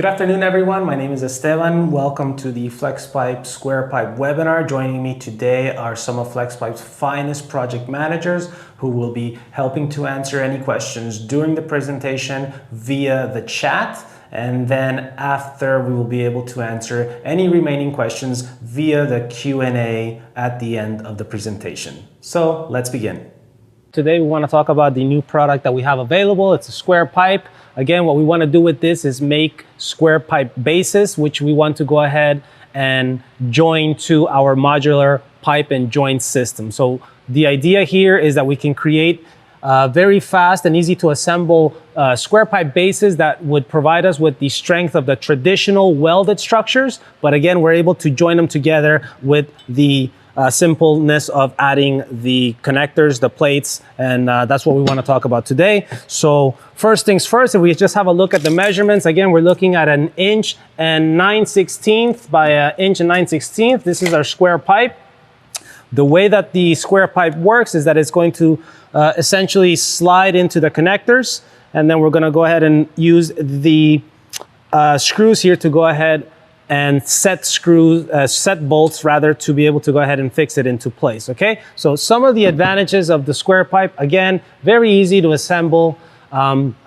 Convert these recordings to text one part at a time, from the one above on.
Good afternoon, everyone. My name is Esteban. Welcome to the Flexpipe Square Pipe webinar. Joining me today are some of Flexpipe's finest project managers who will be helping to answer any questions during the presentation via the chat. And then after, we will be able to answer any remaining questions via the Q&A at the end of the presentation. So let's begin. Today we want to talk about the new product that we have available. It's a square pipe. Again, what we want to do with this is make square pipe bases, which we want to go ahead and join to our modular pipe and joint system. So the idea here is that we can create very fast and easy to assemble square pipe bases that would provide us with the strength of the traditional welded structures. But again, we're able to join them together with the simpleness of adding the connectors, the plates, and that's what we want to talk about today. So first things first, if we just have a look at the measurements, again, we're looking at 1 inch and 9/16 by 1 inch and 9/16. This is our square pipe. The way that the square pipe works is that it's going to essentially slide into the connectors, and then we're going to go ahead and use the screws here to go ahead and set bolts rather, to be able to go ahead and fix it into place, okay? So some of the advantages of the square pipe, again, very easy to assemble,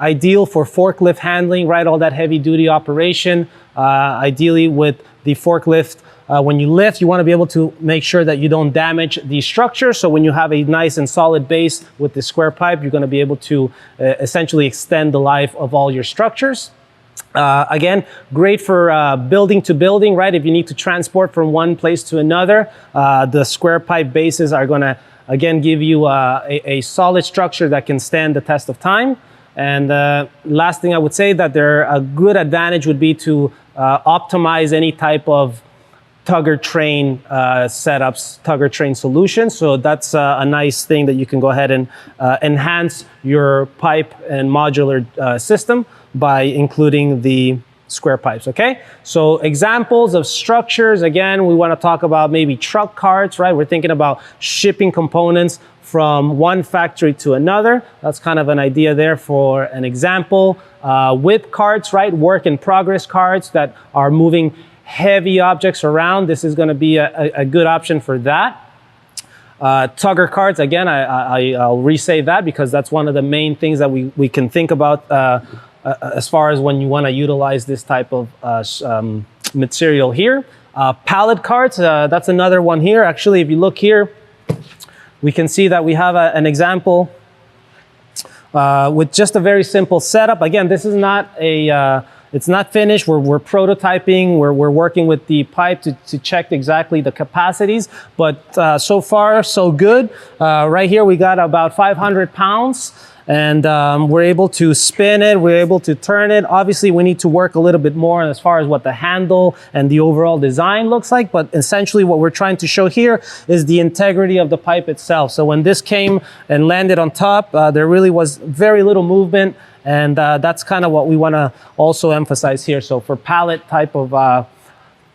ideal for forklift handling, right? All that heavy duty operation, ideally with the forklift. When you lift, you want to be able to make sure that you don't damage the structure. So when you have a nice and solid base with the square pipe, you're going to be able to essentially extend the life of all your structures. Again, great for building to building, right? If you need to transport from one place to another, the square pipe bases are going to, again, give you a solid structure that can stand the test of time. And last thing I would say, that a good advantage would be to optimize any type of tugger train setups, tugger train solutions. So that's a nice thing that you can go ahead and enhance your pipe and modular system by including the square pipes, okay? So examples of structures, again, we want to talk about maybe truck carts, right? We're thinking about shipping components from one factory to another. That's kind of an idea there for an example. Whip carts, right? Work in progress carts that are moving heavy objects around. This is going to be a good option for that. Tugger carts, again, I'll re-say that because that's one of the main things that we can think about as far as when you want to utilize this type of material here. Pallet carts, that's another one here. Actually, if you look here, we can see that we have an example with just a very simple setup. Again, this is not it's not finished. We're prototyping. We're working with the pipe to check exactly the capacities. But so far, so good. Right here, we got about 500 pounds. And we're able to spin it, we're able to turn it. Obviously, we need to work a little bit more as far as what the handle and the overall design looks like. But essentially, what we're trying to show here is the integrity of the pipe itself. So when this came and landed on top, there really was very little movement. And that's kind of what we want to also emphasize here. So for pallet type of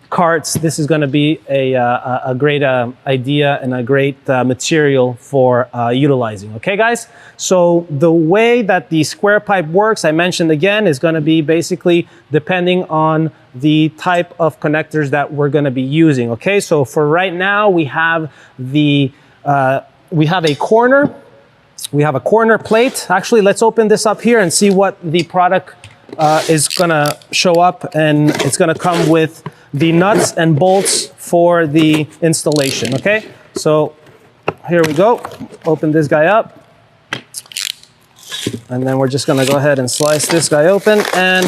carts, this is going to be a great idea and a great material for utilizing. Okay, guys? So the way that the square pipe works, I mentioned again, is going to be basically depending on the type of connectors that we're going to be using. Okay, so for right now, we have a corner. We have a corner plate. Actually, let's open this up here and see what the product is going to show up. And it's going to come with the nuts and bolts for the installation, okay? So here we go. Open this guy up. And then we're just gonna go ahead and slice this guy open, and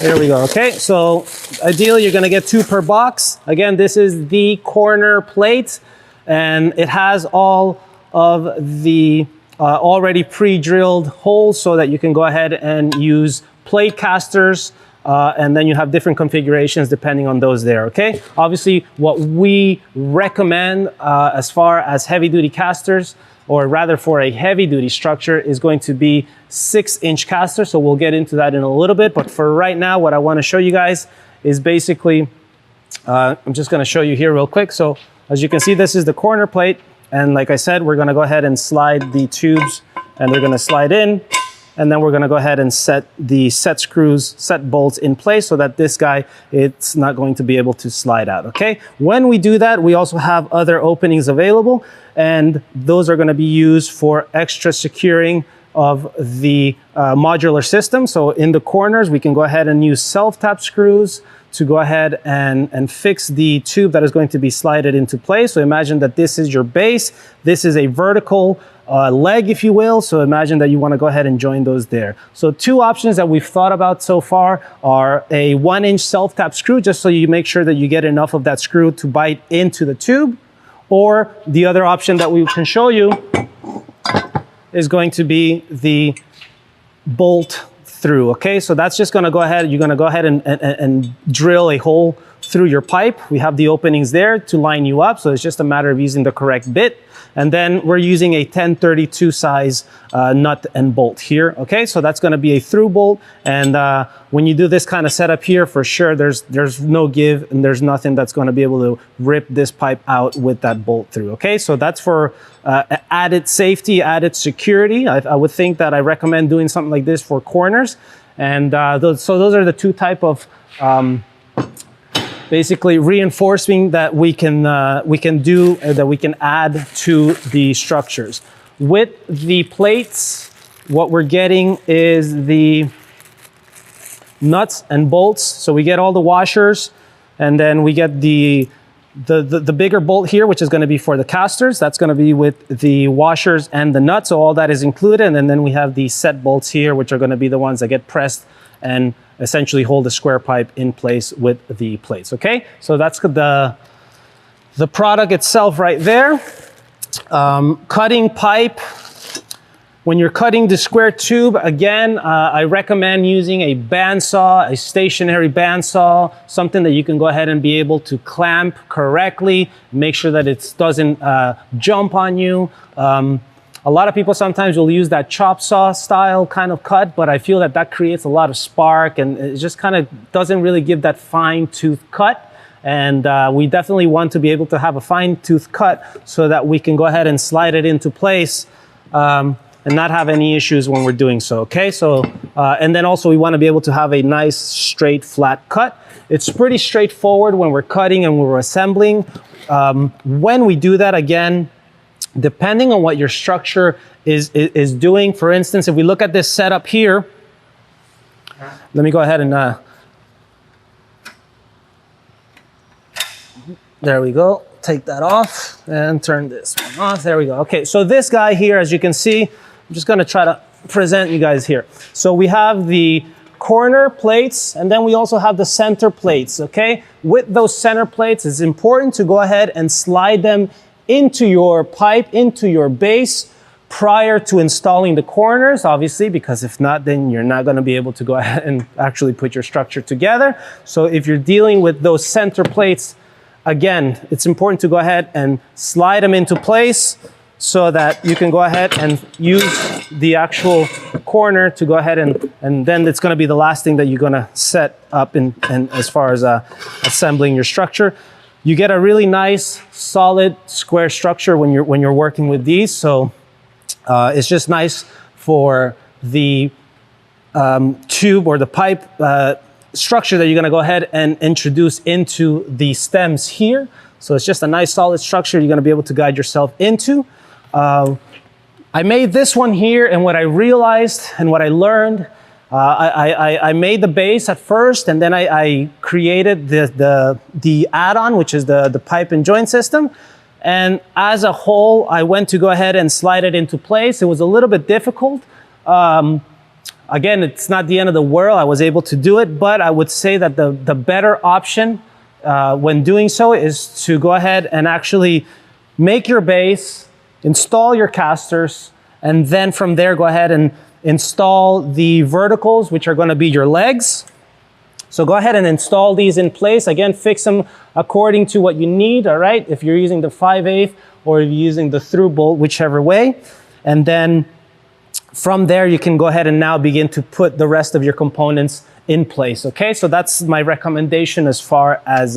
here we go, okay? So ideally, you're gonna get 2 per box. Again, this is the corner plate, and it has all of the already pre-drilled holes so that you can go ahead and use plate casters, and then you have different configurations depending on those there, okay? Obviously, what we recommend as far as heavy-duty casters, or rather for a heavy-duty structure, is going to be 6-inch caster, so we'll get into that in a little bit. But for right now, what I want to show you guys is basically, I'm just going to show you here real quick. So as you can see, this is the corner plate, and like I said, we're going to go ahead and slide the tubes, and they're going to slide in. and then we're gonna go ahead and set the set bolts in place so that this guy, it's not going to be able to slide out, okay? When we do that, we also have other openings available, and those are gonna be used for extra securing of the modular system. So in the corners, we can go ahead and use self-tap screws to go ahead and fix the tube that is going to be slided into place. So imagine that this is your base. This is a vertical leg, if you will. So imagine that you want to go ahead and join those there. So two options that we've thought about so far are a 1-inch self-tap screw, just so you make sure that you get enough of that screw to bite into the tube. Or the other option that we can show you is going to be the bolt through, okay? So that's just gonna go ahead, you're gonna go ahead and drill a hole through your pipe. We have the openings there to line you up, so it's just a matter of using the correct bit. And then we're using a 1032 size nut and bolt here, okay? So that's gonna be a through bolt, and when you do this kind of setup here, for sure, there's no give and there's nothing that's gonna be able to rip this pipe out with that bolt through, okay? So that's for added safety, added security. I would think that I recommend doing something like this for corners. And so those are the two type of basically reinforcing that we can do, that we can add to the structures. With the plates, what we're getting is the nuts and bolts. So we get all the washers, and then we get the bigger bolt here, which is going to be for the casters. That's going to be with the washers and the nuts. So all that is included. And then we have the set bolts here, which are going to be the ones that get pressed and essentially hold the square pipe in place with the plates, okay? So that's the product itself right there. Cutting pipe. When you're cutting the square tube, again, I recommend using a bandsaw, a stationary bandsaw, something that you can go ahead and be able to clamp correctly, make sure that it doesn't jump on you. A lot of people sometimes will use that chop saw style kind of cut, but I feel that that creates a lot of spark and it just kind of doesn't really give that fine tooth cut. And we definitely want to be able to have a fine tooth cut so that we can go ahead and slide it into place and not have any issues when we're doing so, okay? So, and then also we want to be able to have a nice straight flat cut. It's pretty straightforward when we're cutting and when we're assembling. When we do that, again, depending on what your structure is doing, for instance, if we look at this setup here, let me go ahead and, there we go, take that off and turn this one off, there we go. Okay, so this guy here, as you can see, I'm just gonna try to present you guys here. So we have the corner plates, and then we also have the center plates, okay? With those center plates, it's important to go ahead and slide them into your pipe, into your base, prior to installing the corners, obviously, because if not, then you're not gonna be able to go ahead and actually put your structure together. So if you're dealing with those center plates, again, it's important to go ahead and slide them into place so that you can go ahead and use the actual corner to go ahead and then it's gonna be the last thing that you're gonna set up in as far as assembling your structure. You get a really nice, solid, square structure when you're working with these. So it's just nice for the tube or the pipe structure that you're gonna go ahead and introduce into the stems here. So it's just a nice solid structure you're gonna be able to guide yourself into. I made this one here, and what I realized and what I learned, I made the base at first, and then I created the add-on, which is the pipe and joint system. And as a whole, I went to go ahead and slide it into place. It was a little bit difficult. Again, it's not the end of the world. I was able to do it, but I would say that the better option when doing so is to go ahead and actually make your base, install your casters, and then from there go ahead and install the verticals, which are going to be your legs. So go ahead and install these in place. Again, fix them according to what you need, all right? If you're using the 5/8 or if you're using the through bolt, whichever way. And then from there, you can go ahead and now begin to put the rest of your components in place, okay? So that's my recommendation as far as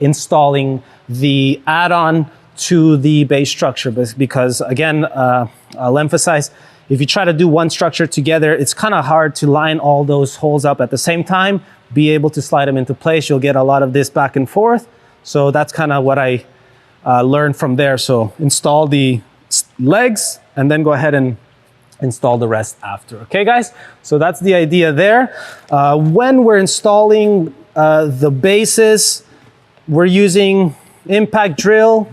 installing the add-on to the base structure, because again, I'll emphasize, if you try to do one structure together, it's kind of hard to line all those holes up at the same time, be able to slide them into place. You'll get a lot of this back and forth. So that's kind of what I learned from there. So install the legs and then go ahead and install the rest after. Okay, guys? So that's the idea there. When we're installing the bases, we're using impact drill,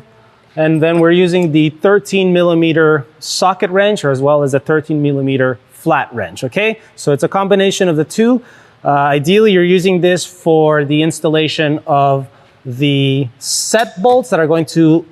and then we're using the 13 millimeter socket wrench, or as well as a 13 millimeter flat wrench. Okay, so it's a combination of the two. Ideally, you're using this for the installation of the set bolts that are going to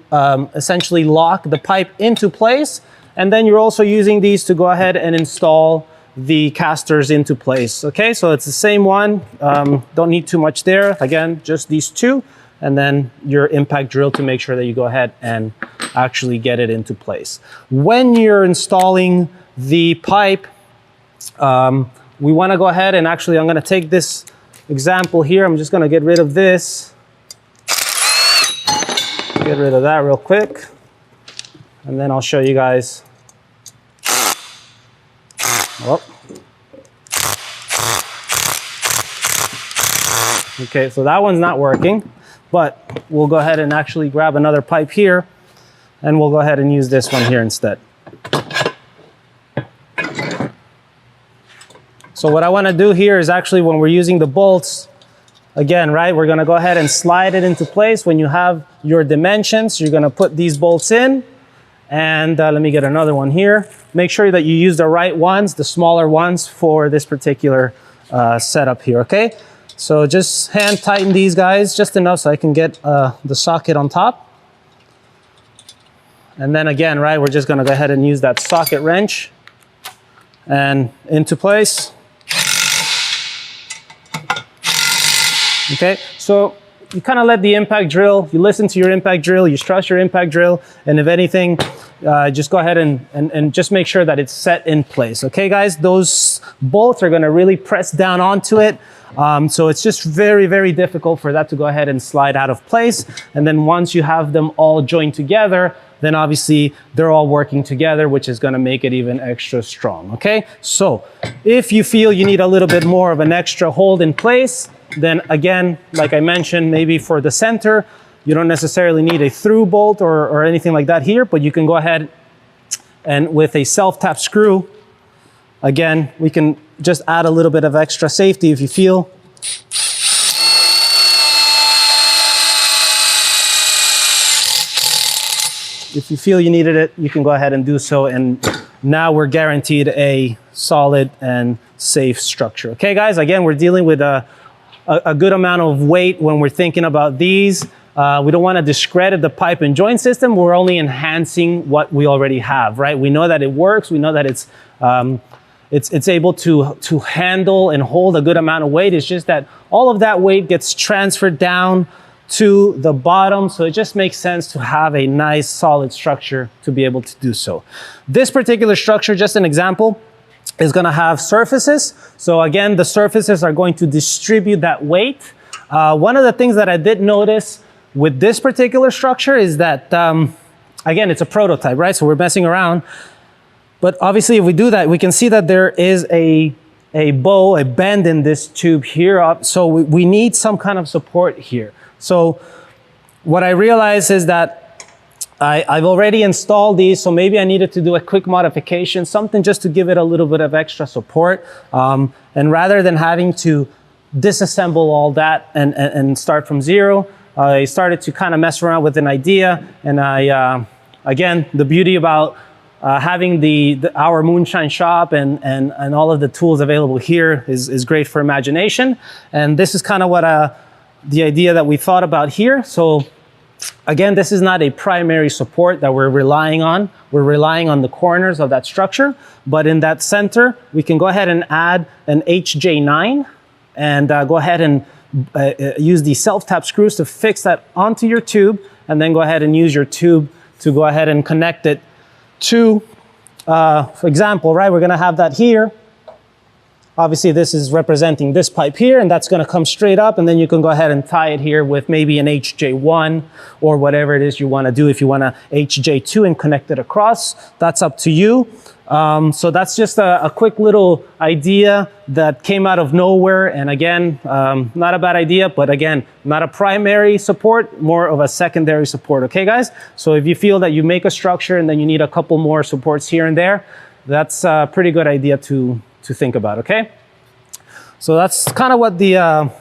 essentially lock the pipe into place. And then you're also using these to go ahead and install the casters into place. Okay, so it's the same one. Don't need too much there. Again, just these two. And then your impact drill to make sure that you go ahead and actually get it into place. When you're installing the pipe, we want to go ahead and actually, I'm going to take this example here. I'm just going to get rid of this. Get rid of that real quick. And then I'll show you guys. Oh. Okay, so that one's not working. But we'll go ahead and actually grab another pipe here, and we'll go ahead and use this one here instead. So what I want to do here is actually, when we're using the bolts, again, right, we're going to go ahead and slide it into place. When you have your dimensions, you're going to put these bolts in. And let me get another one here. Make sure that you use the right ones, the smaller ones, for this particular setup here, okay? So just hand tighten these guys just enough so I can get the socket on top. And then again, right, we're just gonna go ahead and use that socket wrench and into place. Okay, so you kind of let the impact drill, you listen to your impact drill, you trust your impact drill, and if anything, just go ahead and just make sure that it's set in place. Okay, guys, those bolts are gonna really press down onto it. So it's just very, very difficult for that to go ahead and slide out of place. And then once you have them all joined together, then obviously they're all working together, which is going to make it even extra strong. Okay, so if you feel you need a little bit more of an extra hold in place, then again, like I mentioned, maybe for the center, you don't necessarily need a through bolt or anything like that here, but you can go ahead and with a self-tap screw, again, we can just add a little bit of extra safety if you feel. If you feel you needed it, you can go ahead and do so. And now we're guaranteed a solid and safe structure. Okay, guys, again, we're dealing with a good amount of weight when we're thinking about these. We don't want to discredit the pipe and joint system. We're only enhancing what we already have, right? We know that it works. We know that it's able to handle and hold a good amount of weight. It's just that all of that weight gets transferred down to the bottom. So it just makes sense to have a nice solid structure to be able to do so. This particular structure, just an example, is going to have surfaces. So again, the surfaces are going to distribute that weight. One of the things that I did notice with this particular structure is that, again, it's a prototype, right? So we're messing around. But obviously, if we do that, we can see that there is a bow, a bend in this tube here. So we need some kind of support here. So what I realized is that I've already installed these, so maybe I needed to do a quick modification, something just to give it a little bit of extra support. And rather than having to disassemble all that and start from zero, I started to kind of mess around with an idea. And again, the beauty about having our moonshine shop and all of the tools available here is great for imagination. And this is kind of what the idea that we thought about here. So again, this is not a primary support that we're relying on. We're relying on the corners of that structure. But in that center, we can go ahead and add an HJ9 and go ahead and use the self-tap screws to fix that onto your tube, and then go ahead and use your tube to go ahead and connect it to, for example, right, we're gonna have that here. Obviously, this is representing this pipe here, and that's gonna come straight up, and then you can go ahead and tie it here with maybe an HJ1 or whatever it is you wanna do. If you want a HJ2 and connect it across, that's up to you. So that's just a quick little idea that came out of nowhere. And again, not a bad idea, but again, not a primary support, more of a secondary support. Okay, guys? So if you feel that you make a structure and then you need a couple more supports here and there, that's a pretty good idea to think about, okay? So that's kind of what the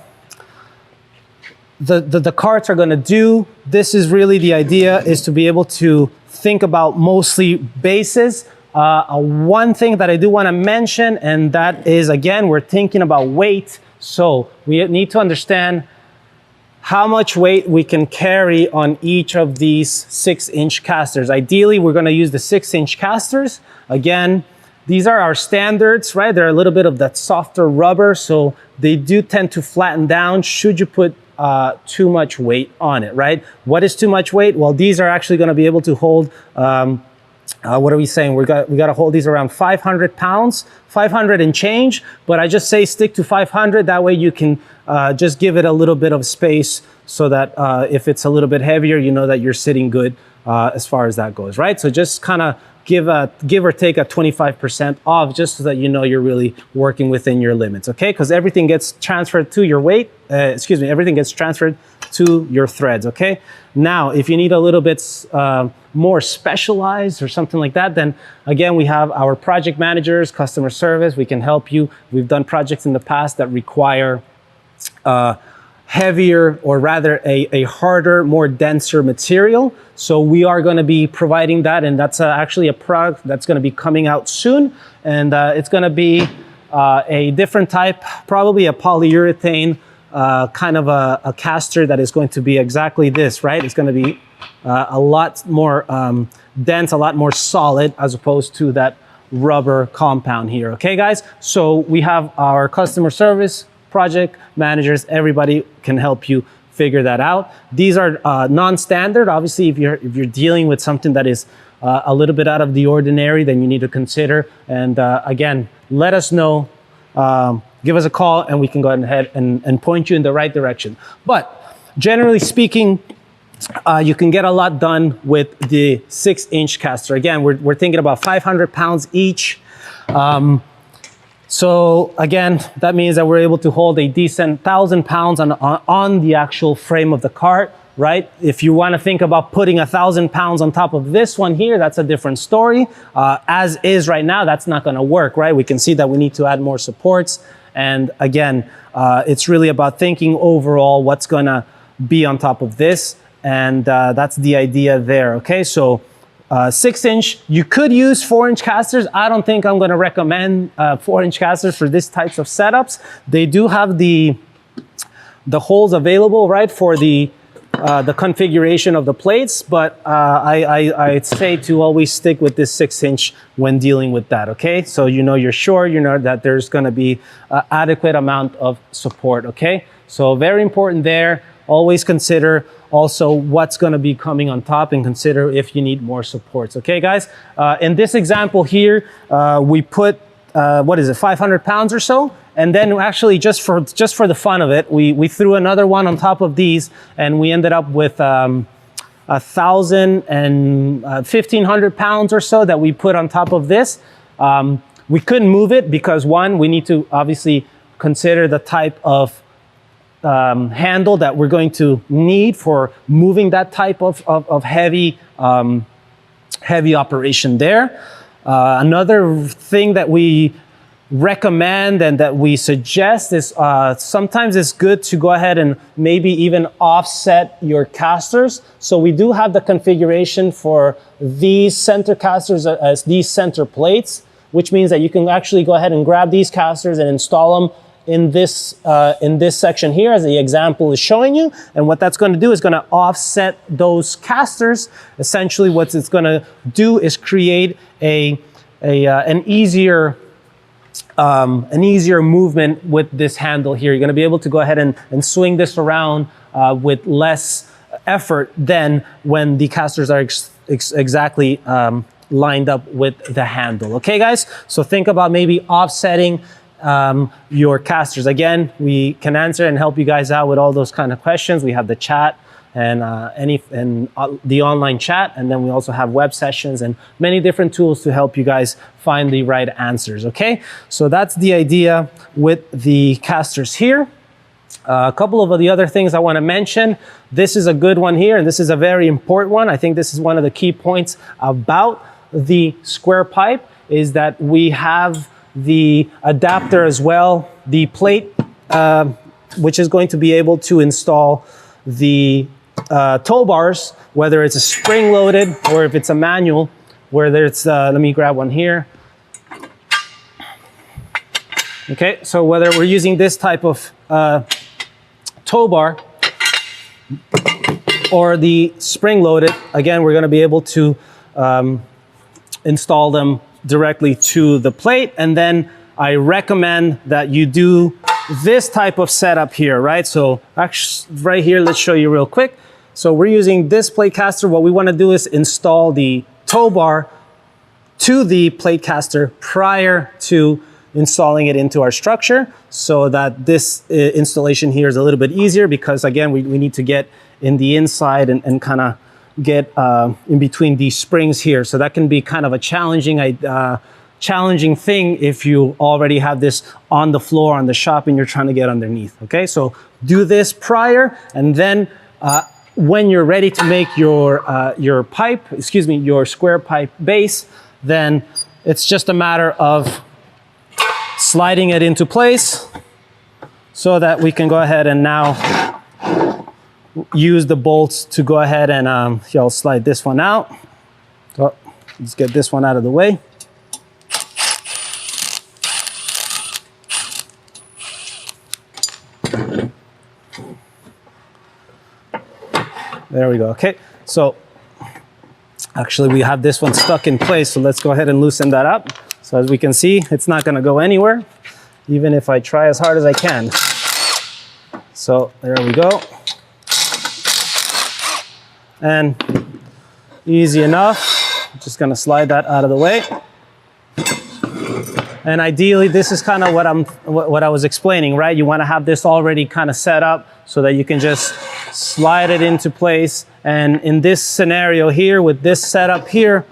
carts are going to do. This is really the idea, is to be able to think about mostly bases. One thing that I do want to mention, and that is, again, we're thinking about weight. So we need to understand how much weight we can carry on each of these 6-inch casters. Ideally, we're going to use the 6-inch casters. Again, these are our standards, right? They're a little bit of that softer rubber, so they do tend to flatten down should you put too much weight on it, right? What is too much weight? Well, these are actually going to be able to hold, what are we saying? We got to hold these around 500 pounds, 500 and change, but I just say stick to 500. That way you can just give it a little bit of space so that if it's a little bit heavier, you know that you're sitting good as far as that goes, right? So just kind of give or take a 25% off, just so that you know you're really working within your limits, okay? Because everything gets transferred to your weight, everything gets transferred to your threads, okay? Now, if you need a little bit more specialized or something like that, then again, we have our project managers, customer service. We can help you. We've done projects in the past that require heavier, or rather a harder, more denser material. So we are going to be providing that, and that's actually a product that's going to be coming out soon. And it's going to be a different type, probably a polyurethane kind of a caster that is going to be exactly this, right? It's going to be a lot more dense, a lot more solid, as opposed to that rubber compound here. Okay, guys? So we have our customer service, project managers, everybody can help you figure that out. These are non-standard. Obviously, if you're dealing with something that is a little bit out of the ordinary, then you need to consider. And again, let us know. Give us a call, and we can go ahead and point you in the right direction. But generally speaking, you can get a lot done with the 6-inch caster. Again, we're thinking about 500 pounds each. So again, that means that we're able to hold a decent 1,000 pounds on the actual frame of the cart, right? If you want to think about putting 1,000 pounds on top of this one here, that's a different story. As is right now, that's not going to work, right? We can see that we need to add more supports. And again, it's really about thinking overall what's going to be on top of this. And that's the idea there, okay? So 6-inch, you could use 4-inch casters. I don't think I'm going to recommend 4-inch casters for this types of setups. They do have the holes available, right, for the configuration of the plates, but I'd say to always stick with this 6-inch when dealing with that, okay? So you know you're sure, you know that there's going to be adequate amount of support, okay? So very important there. Always consider also what's going to be coming on top, and consider if you need more supports. Okay, guys? In this example here, we put, 500 pounds or so. And then actually, just for the fun of it, we threw another one on top of these, and we ended up with 1,000 and 1,500 pounds or so that we put on top of this. We couldn't move it because, one, we need to obviously consider the type of handle that we're going to need for moving that type of heavy operation there. Another thing that we recommend and that we suggest is sometimes it's good to go ahead and maybe even offset your casters. So we do have the configuration for these center casters as these center plates, which means that you can actually go ahead and grab these casters and install them in this section here, as the example is showing you. And what that's going to do is going to offset those casters. Essentially, what it's going to do is create an easier movement with this handle here. You're going to be able to go ahead and swing this around with less effort than when the casters are exactly lined up with the handle. Okay, guys? So think about maybe offsetting your casters. Again, we can answer and help you guys out with all those kind of questions. We have the chat and the online chat. And then we also have web sessions and many different tools to help you guys find the right answers, okay? So that's the idea with the casters here. A couple of the other things I want to mention. This is a good one here, and this is a very important one. I think this is one of the key points about the square pipe, is that we have the adapter as well, the plate, which is going to be able to install the tow bars, whether it's a spring-loaded or if it's a manual, whether it's, let me grab one here. Okay, so whether we're using this type of tow bar or the spring-loaded, again, we're gonna be able to install them directly to the plate. And then I recommend that you do this type of setup here, right? So actually right here, let's show you real quick. So we're using this plate caster. What we wanna do is install the tow bar to the plate caster prior to installing it into our structure, so that this installation here is a little bit easier, because again, we need to get in the inside and kind of get in between these springs here. So that can be kind of a challenging thing if you already have this on the floor on the shop and you're trying to get underneath, okay? So do this prior, and then when you're ready to make your pipe, your square pipe base, then it's just a matter of sliding it into place so that we can go ahead and now use the bolts to go ahead and I'll slide this one out. So let's get this one out of the way. There we go. Okay, so actually we have this one stuck in place, so let's go ahead and loosen that up. So as we can see, it's not gonna go anywhere, even if I try as hard as I can. So there we go. And easy enough. I'm just gonna slide that out of the way. And ideally, this is kind of what I was explaining, right? You wanna have this already kind of set up so that you can just slide it into place. And in this scenario here, with this setup here,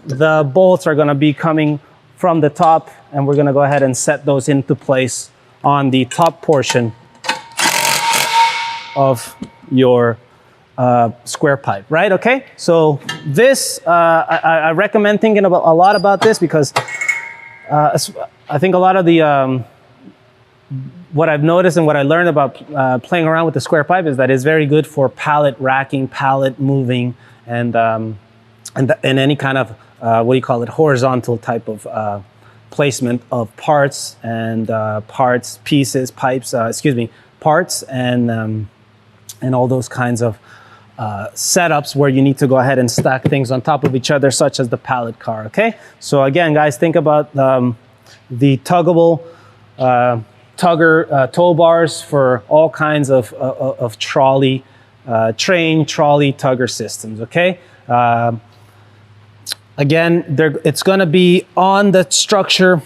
the bolts are gonna be coming from the top, and we're gonna go ahead and set those into place on the top portion of your square pipe, right? Okay, so this, I recommend thinking about a lot about this, because I think a lot of the, what I've noticed and what I learned about playing around with the square pipe is that it's very good for pallet racking, pallet moving, and any kind of what do you call it, horizontal type of placement of parts and parts, pieces, pipes, parts, and all those kinds of setups where you need to go ahead and stack things on top of each other, such as the pallet car, okay? So again, guys, think about the tuggable tow bars for all kinds of trolley, train trolley tugger systems, okay? Again, it's gonna be on the structure,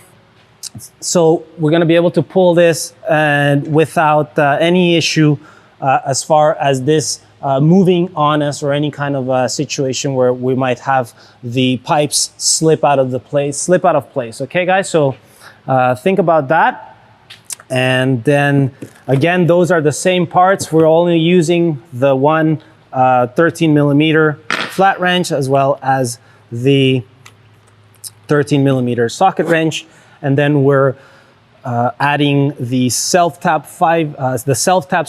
so we're gonna be able to pull this and without any issue as far as this moving on us, or any kind of situation where we might have the pipes slip out of place. Okay, guys, so think about that. And then again, those are the same parts. We're only using the one 13 millimeter flat wrench, as well as the 13 millimeter socket wrench, and then we're adding the self-tap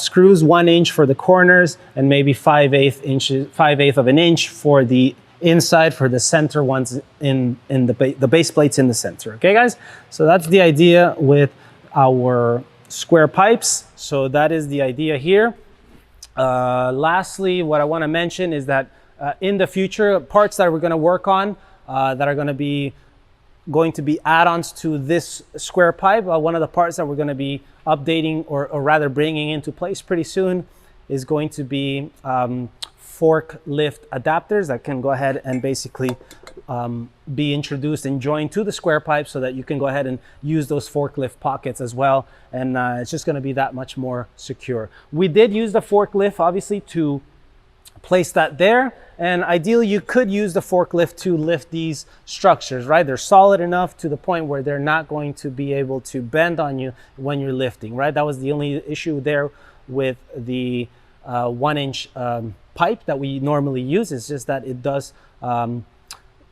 screws, 1 inch for the corners, and maybe 5/8 of an inch for the inside, for the center ones in the base plates in the center. Okay, guys, so that's the idea with our square pipes. So that is the idea here. Lastly, what I want to mention is that in the future, parts that we're going to work on that are going to be add-ons to this square pipe, one of the parts that we're going to be updating, or rather bringing into place pretty soon, is going to be forklift adapters that can go ahead and basically be introduced and joined to the square pipe, so that you can go ahead and use those forklift pockets as well. And it's just going to be that much more secure. We did use the forklift, obviously, to place that there. And ideally, you could use the forklift to lift these structures, right? They're solid enough to the point where they're not going to be able to bend on you when you're lifting, right? That was the only issue there with the 1-inch pipe that we normally use. It's just that it does,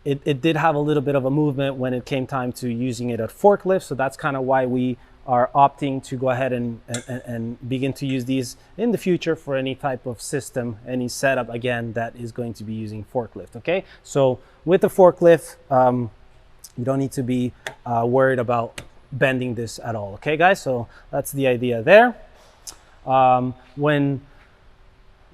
it did have a little bit of a movement when it came time to using it at forklift. So that's kind of why we are opting to go ahead and begin to use these in the future for any type of system, any setup, again, that is going to be using forklift, okay? So with the forklift, you don't need to be worried about bending this at all, okay, guys? So that's the idea there. When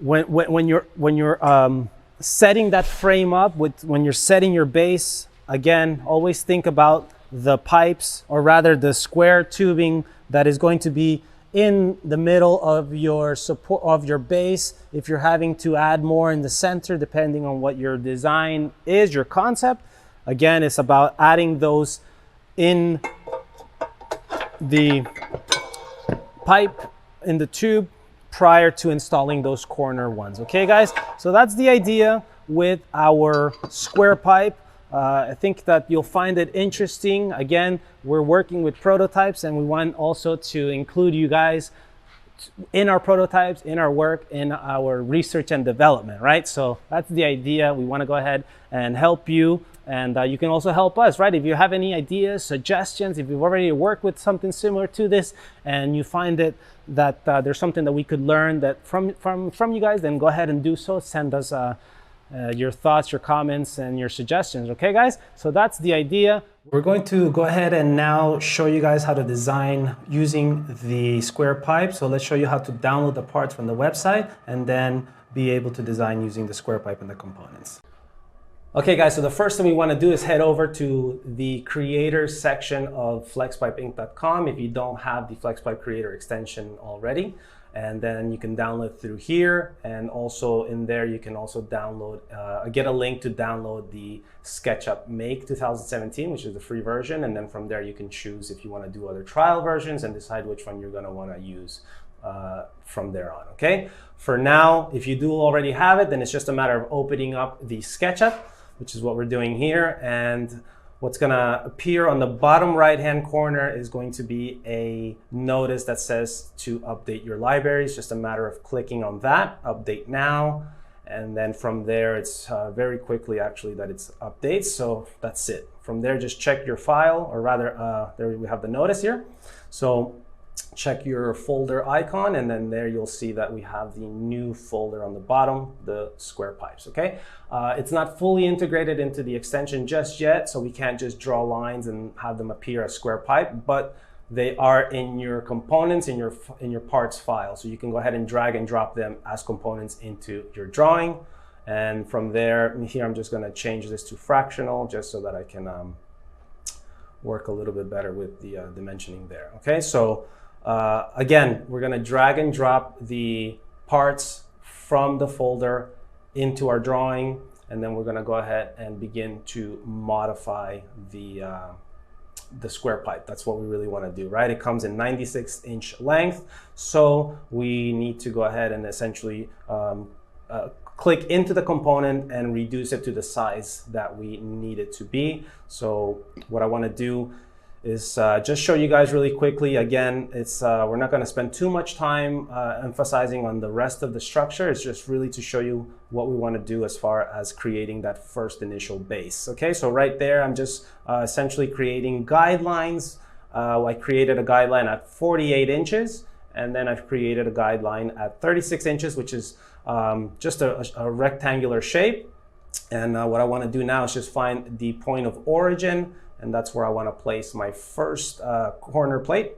you're setting that frame up, when you're setting your base, again, always think about the pipes, or rather the square tubing that is going to be in the middle of your support of your base. If you're having to add more in the center, depending on what your design is, your concept, again, it's about adding those in the pipe, in the tube, prior to installing those corner ones. Okay, guys? So that's the idea with our square pipe. I think that you'll find it interesting. Again, we're working with prototypes, and we want also to include you guys in our prototypes, in our work, in our research and development, right? So that's the idea. We want to go ahead and help you, and you can also help us, right? If you have any ideas, suggestions, if you've already worked with something similar to this and you find it that there's something that we could learn that from you guys, then go ahead and do so. Send us your thoughts, your comments, and your suggestions. Okay, guys? So that's the idea. We're going to go ahead and now show you guys how to design using the square pipe. So let's show you how to download the parts from the website and then be able to design using the square pipe and the components. Okay, guys, so the first thing we want to do is head over to the creators section of flexpipeinc.com if you don't have the Flexpipe creator extension already. And then you can download through here, and also in there you can also download, get a link to download the SketchUp Make 2017, which is the free version, and then from there you can choose if you want to do other trial versions and decide which one you're going to want to use from there on, okay? For now, if you do already have it, then it's just a matter of opening up the SketchUp, which is what we're doing here, and what's going to appear on the bottom right-hand corner is going to be a notice that says to update your libraries. Just a matter of clicking on that, update now, and then from there it's very quickly actually that it's updates. So that's it. From there, just check your file, or rather, there we have the notice here. So check your folder icon, and then there you'll see that we have the new folder on the bottom, the square pipes, okay? It's not fully integrated into the extension just yet, so we can't just draw lines and have them appear as square pipe, but they are in your components, in your parts file. So you can go ahead and drag and drop them as components into your drawing. And from there, here I'm just gonna change this to fractional just so that I can work a little bit better with the dimensioning there, okay? So again, we're gonna drag and drop the parts from the folder into our drawing, and then we're gonna go ahead and begin to modify the square pipe. That's what we really wanna do, right? It comes in 96-inch length, so we need to go ahead and essentially click into the component and reduce it to the size that we need it to be. So what I wanna do is just show you guys really quickly. Again, it's we're not going to spend too much time emphasizing on the rest of the structure. It's just really to show you what we want to do as far as creating that first initial base. Okay, so right there, I'm just essentially creating guidelines. I created a guideline at 48 inches, and then I've created a guideline at 36 inches, which is just a rectangular shape. And what I want to do now is just find the point of origin, and that's where I want to place my first corner plate.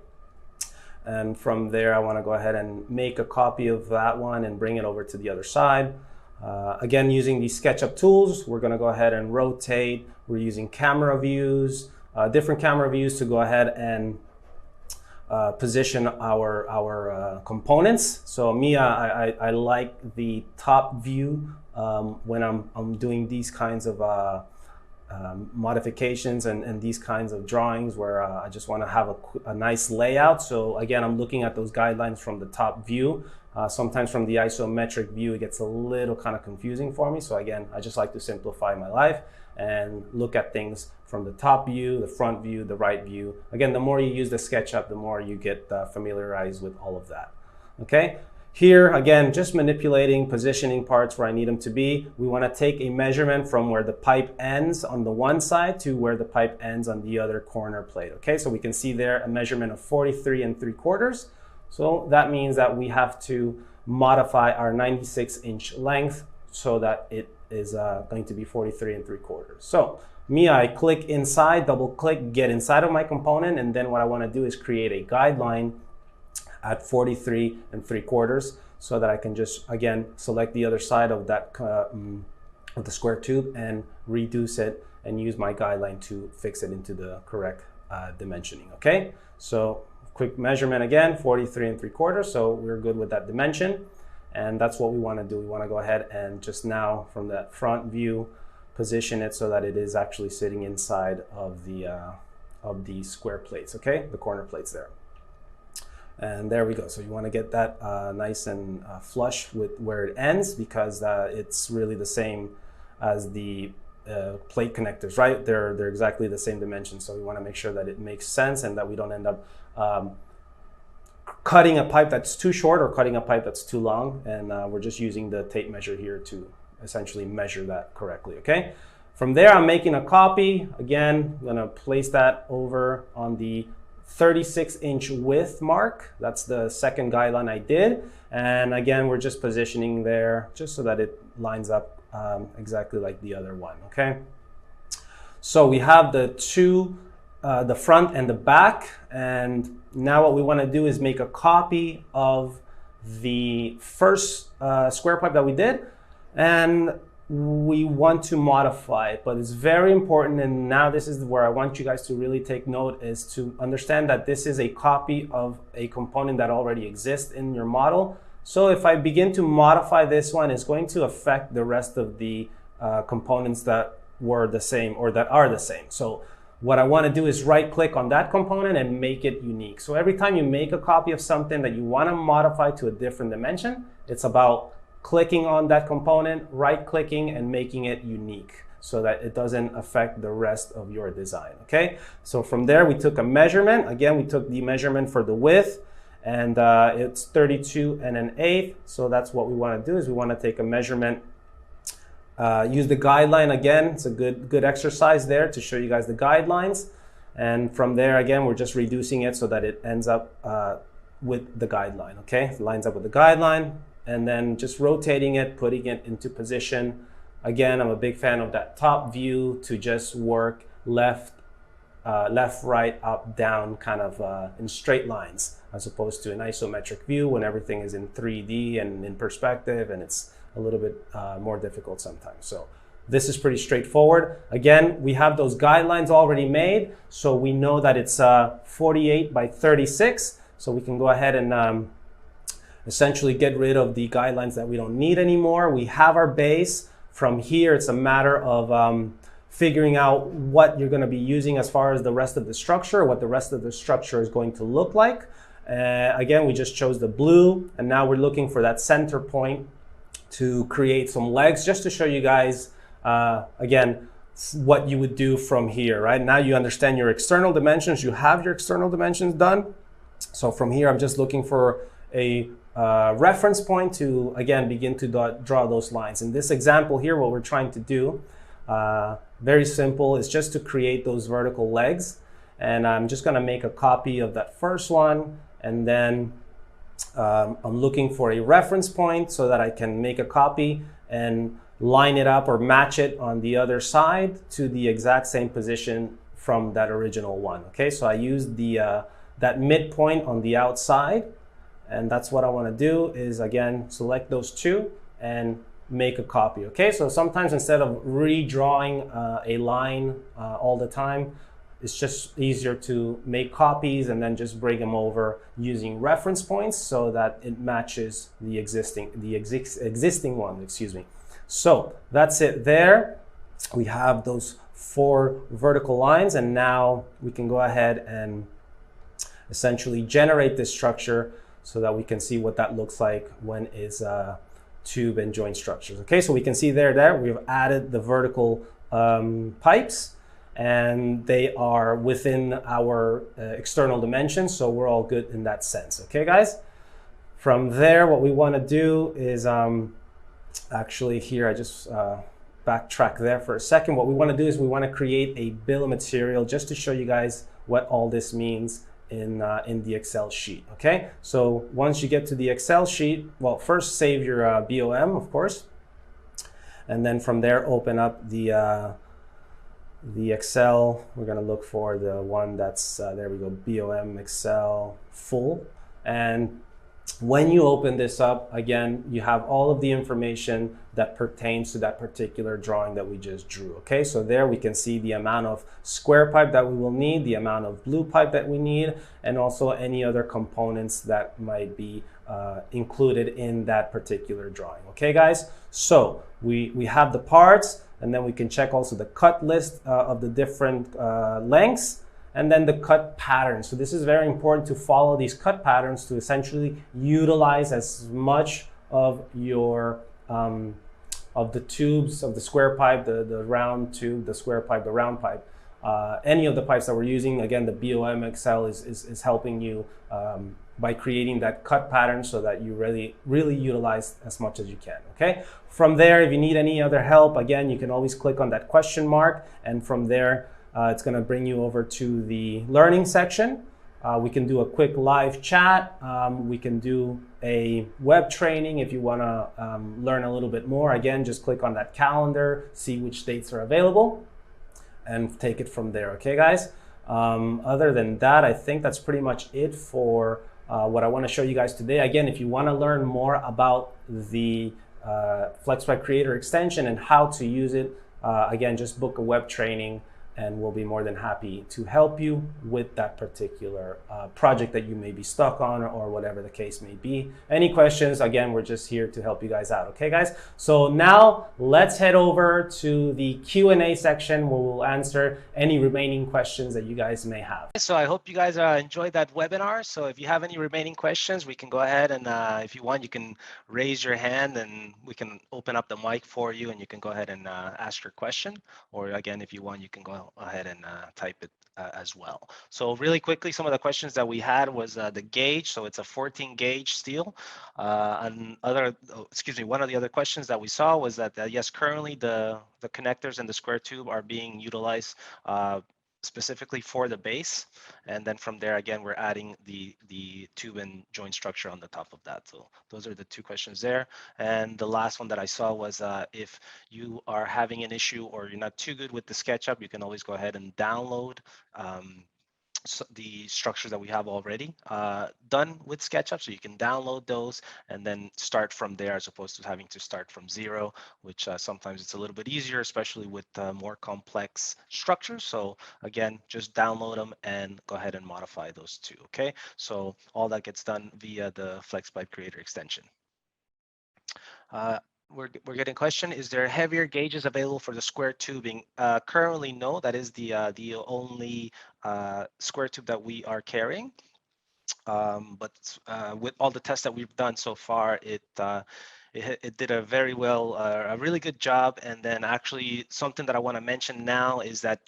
And from there, I want to go ahead and make a copy of that one and bring it over to the other side. Again, using these SketchUp tools, we're going to go ahead and rotate. We're using camera views, different camera views to go ahead and position our components. So me, I like the top view when I'm doing these kinds of modifications and these kinds of drawings where I just want to have a nice layout. So again, I'm looking at those guidelines from the top view. Sometimes from the isometric view, it gets a little kind of confusing for me. So again, I just like to simplify my life and look at things from the top view, the front view, the right view. Again, the more you use the SketchUp, the more you get familiarized with all of that. Okay. Here, again, just manipulating, positioning parts where I need them to be. We want to take a measurement from where the pipe ends on the one side to where the pipe ends on the other corner plate. Okay, so we can see there a measurement of 43 3/4. So that means that we have to modify our 96-inch length so that it is going to be 43 3/4. So I click inside, double click, get inside of my component, and then what I want to do is create a guideline at 43 3/4 so that I can just, again, select the other side of that of the square tube and reduce it and use my guideline to fix it into the correct dimensioning. Okay, so quick measurement again, 43 3/4, so we're good with that dimension, and that's what we want to do. We want to go ahead and just now from that front view position it so that it is actually sitting inside of the square plates, okay, the corner plates there. And there we go. So you want to get that nice and flush with where it ends, because it's really the same as the plate connectors, right? They're exactly the same dimension. So we want to make sure that it makes sense and that we don't end up cutting a pipe that's too short or cutting a pipe that's too long. And we're just using the tape measure here to essentially measure that correctly, okay? From there, I'm making a copy. Again, I'm going to place that over on the 36-inch width mark. That's the second guideline I did. And again, we're just positioning there just so that it lines up exactly like the other one, okay? So we have the two, the front and the back. And now what we want to do is make a copy of the first square pipe that we did. And we want to modify it, but it's very important, and now this is where I want you guys to really take note, is to understand that this is a copy of a component that already exists in your model. So if I begin to modify this one, it's going to affect the rest of the components that were the same or that are the same. So what I want to do is right click on that component and make it unique. So every time you make a copy of something that you want to modify to a different dimension, it's about clicking on that component, right clicking, and making it unique so that it doesn't affect the rest of your design, okay? So from there, we took a measurement. Again, we took the measurement for the width, and it's 32 1/8. So that's what we want to do, is we want to take a measurement, use the guideline again. It's a good exercise there to show you guys the guidelines. And from there, again, we're just reducing it so that it ends up with the guideline, okay? It lines up with the guideline. And then just rotating it, putting it into position. Again, I'm a big fan of that top view to just work left, right, up, down, kind of in straight lines, as opposed to an isometric view when everything is in 3D and in perspective, and it's a little bit more difficult sometimes. So this is pretty straightforward. Again, we have those guidelines already made, so we know that it's 48 by 36. So we can go ahead and essentially get rid of the guidelines that we don't need anymore. We have our base. From here, it's a matter of figuring out what you're going to be using as far as the rest of the structure, what the rest of the structure is going to look like. Again, we just chose the blue, and now we're looking for that center point to create some legs, just to show you guys, again, what you would do from here, right? Now you understand your external dimensions. You have your external dimensions done. So from here, I'm just looking for a reference point to, again, begin to draw those lines. In this example here, what we're trying to do, very simple, is just to create those vertical legs. And I'm just going to make a copy of that first one. And then I'm looking for a reference point so that I can make a copy and line it up or match it on the other side to the exact same position from that original one. Okay, so I used that midpoint on the outside. And that's what I want to do, is again select those two and make a copy. Okay, so sometimes instead of redrawing a line all the time, it's just easier to make copies and then just bring them over using reference points so that it matches the existing one, excuse me. So that's it there. We have those 4 vertical lines, and now we can go ahead and essentially generate this structure so that we can see what that looks like when it's tube and joint structures. Okay, so we can see there we've added the vertical pipes, and they are within our external dimensions, so we're all good in that sense. Okay, guys? From there, what we want to do is actually here, I just backtrack there for a second. What we want to do is we want to create a bill of material just to show you guys what all this means in the Excel sheet. Okay, so once you get to the Excel sheet, well, first save your BOM, of course, and then from there open up the Excel. We're going to look for the one that's there we go, BOM Excel full. And when you open this up, again, you have all of the information that pertains to that particular drawing that we just drew. Okay, so there we can see the amount of square pipe that we will need, the amount of blue pipe that we need, and also any other components that might be included in that particular drawing. Okay, guys, so we have the parts, and then we can check also the cut list of the different lengths, and then the cut patterns. So this is very important to follow these cut patterns to essentially utilize as much of your of the tubes, of the square pipe, the round tube, the square pipe, the round pipe, any of the pipes that we're using. Again, the BOM Excel is helping you by creating that cut pattern so that you really utilize as much as you can. Okay. From there, if you need any other help, again, you can always click on that question mark, and from there, it's going to bring you over to the learning section. We can do a quick live chat. We can do a web training if you want to learn a little bit more. Again, just click on that calendar, see which dates are available, and take it from there. Okay, guys? Other than that, I think that's pretty much it for what I want to show you guys today. Again, if you want to learn more about the Flexpipe Creator extension and how to use it, again, just book a web training, and we'll be more than happy to help you with that particular project that you may be stuck on, or whatever the case may be. Any questions, again, we're just here to help you guys out. Okay, guys? So now let's head over to the Q&A section where we'll answer any remaining questions that you guys may have. So I hope you guys enjoyed that webinar. So if you have any remaining questions, we can go ahead and if you want, you can raise your hand and we can open up the mic for you, and you can go ahead and ask your question. Or again, if you want, you can go ahead and type it as well. So really quickly, some of the questions that we had was the gauge. So it's a 14 gauge steel. One of the other questions that we saw was that yes, currently the connectors and the square tube are being utilized specifically for the base, and then from there again we're adding the tube and joint structure on the top of that. So those are the two questions there. And the last one that I saw was if you are having an issue or you're not too good with the SketchUp, you can always go ahead and download the structures that we have already done with SketchUp, so you can download those and then start from there, as opposed to having to start from zero, which sometimes it's a little bit easier, especially with more complex structures. So again, just download them and go ahead and modify those too. Okay, so all that gets done via the Flexpipe Creator extension. We're getting a question: is there heavier gauges available for the square tubing? Currently, no. That is the only square tube that we are carrying. But with all the tests that we've done so far, it did a really good job. And then actually something that I want to mention now is that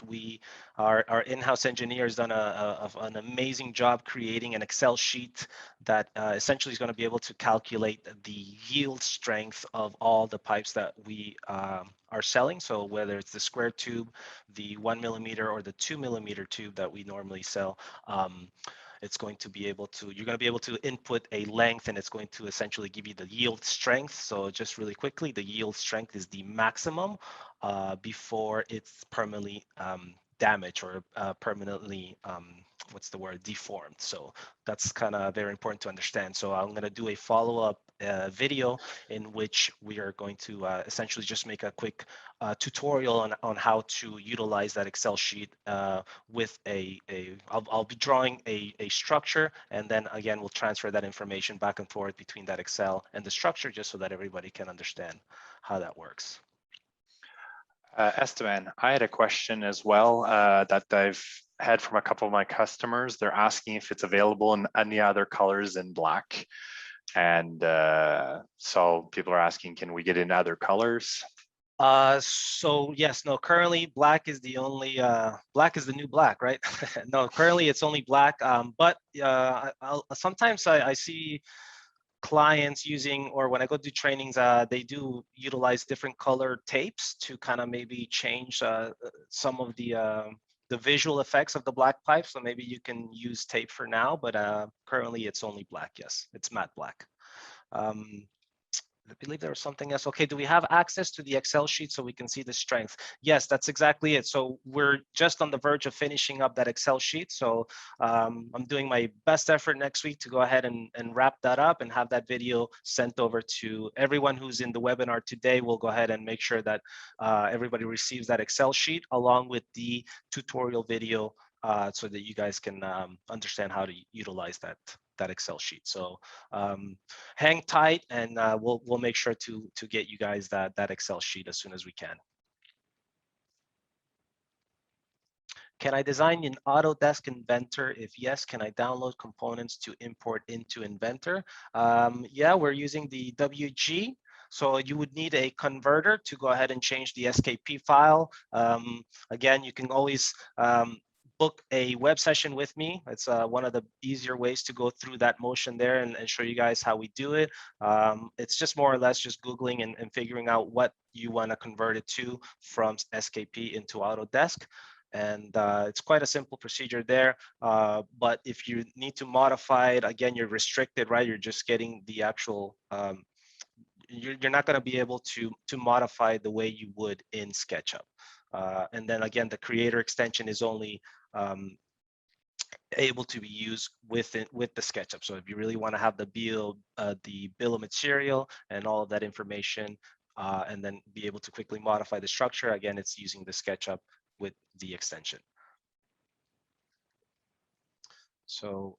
our in-house engineers done an amazing job creating an Excel sheet that essentially is going to be able to calculate the yield strength of all the pipes that we are selling. So whether it's the square tube, the 1 millimeter, or the 2 millimeter tube that we normally sell, it's going to be able to, you're going to be able to input a length, and it's going to essentially give you the yield strength. So just really quickly, the yield strength is the maximum before it's permanently damaged or permanently deformed. So that's kind of very important to understand. So I'm going to do a follow-up video in which we are going to essentially just make a quick tutorial on how to utilize that Excel sheet with I'll be drawing a structure, and then again we'll transfer that information back and forth between that Excel and the structure, just so that everybody can understand how that works. Esteban, I had a question as well that I've had from a couple of my customers. They're asking if it's available in any other colors than black. And so people are asking, can we get in other colors? So yes, no, currently black is the only, black is the new black, right? No, currently it's only black, but sometimes I see clients using, or when I go do trainings, they do utilize different color tapes to kind of maybe change some of the visual effects of the black pipe. So maybe you can use tape for now, but currently it's only black. Yes, it's matte black. I believe there was something else. Okay, do we have access to the Excel sheet so we can see the strength? Yes, that's exactly it. So we're just on the verge of finishing up that Excel sheet. So I'm doing my best effort next week to go ahead and wrap that up and have that video sent over to everyone who's in the webinar today. We'll go ahead and make sure that everybody receives that Excel sheet along with the tutorial video so that you guys can understand how to utilize that Excel sheet. So hang tight, and we'll make sure to get you guys that Excel sheet as soon as we can. Can I design an Autodesk Inventor? If yes, can I download components to import into Inventor? Yeah, we're using the WG. So you would need a converter to go ahead and change the SKP file. Again, you can always book a web session with me. It's one of the easier ways to go through that motion there and show you guys how we do it. It's just more or less just Googling and figuring out what you want to convert it to from SKP into Autodesk. And it's quite a simple procedure there. But if you need to modify it, again, you're restricted, right? You're just getting the actual, you're not going to be able to modify the way you would in SketchUp. And then again, the creator extension is only able to be used with the SketchUp. So if you really want to have the bill of material and all of that information, and then be able to quickly modify the structure, again, it's using the SketchUp with the extension. So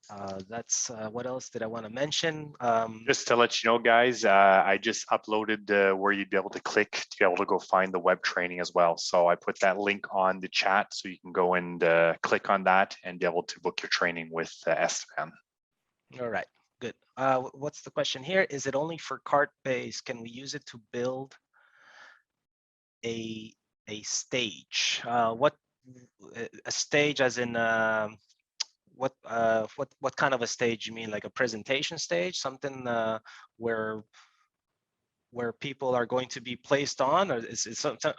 that's what else did I want to mention? Just to let you know, guys, I just uploaded where you'd be able to click to be able to go find the web training as well. So I put that link on the chat so you can go and click on that and be able to book your training with Esteban. All right, good. What's the question here? Is it only for cart base? Can we use it to build a stage? What a stage as in what kind of a stage you mean? Like a presentation stage, something where people are going to be placed on, or is something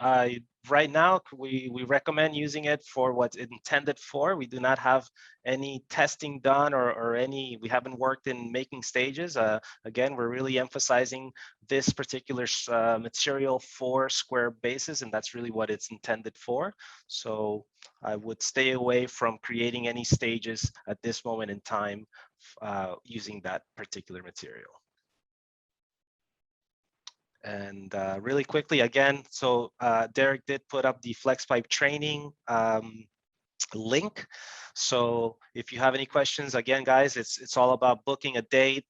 right now we recommend using it for what's intended for. We do not have any testing done or any, we haven't worked in making stages. Again, we're really emphasizing this particular material for square bases, and that's really what it's intended for. So I would stay away from creating any stages at this moment in time using that particular material. And really quickly again, so Derek did put up the Flexpipe training link. So if you have any questions, again, guys, it's all about booking a date.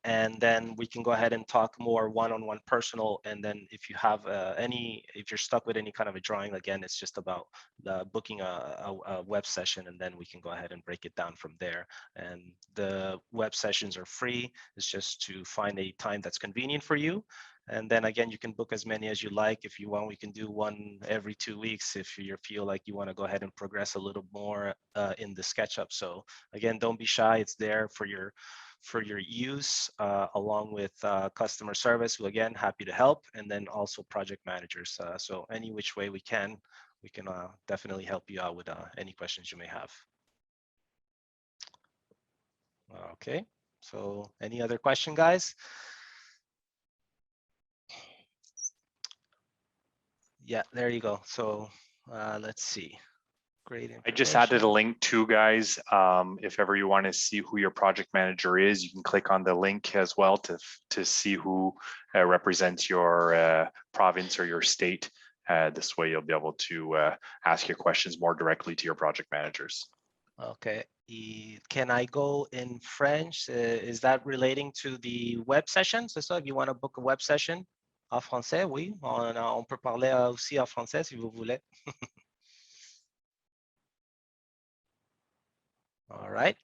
And then we can go ahead and talk more one-on-one personal. And then if you have if you're stuck with any kind of a drawing, again, it's just about booking a web session, and then we can go ahead and break it down from there. And the web sessions are free. It's just to find a time that's convenient for you. And then again, you can book as many as you like. If you want, we can do one every 2 weeks if you feel like you want to go ahead and progress a little more in the SketchUp. So again, don't be shy. It's there for your use, along with customer service, who again, happy to help, and then also project managers. So any which way we can definitely help you out with any questions you may have. Okay, so any other question, guys? Yeah, there you go. So let's see. Great. I just added a link too, guys. If ever you want to see who your project manager is, you can click on the link as well to see who represents your province or your state. This way you'll be able to ask your questions more directly to your project managers. Okay. Can I go in French? Is that relating to the web sessions? So if you want to book a web session En français, oui. On peut parler aussi en français si vous voulez. All right.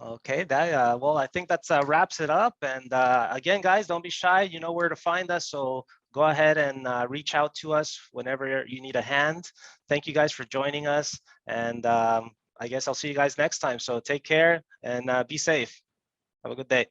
Okay, well, I think that wraps it up. And again, guys, don't be shy. You know where to find us. So go ahead and reach out to us whenever you need a hand. Thank you guys for joining us. And I guess I'll see you guys next time. So take care and be safe. Have a good day.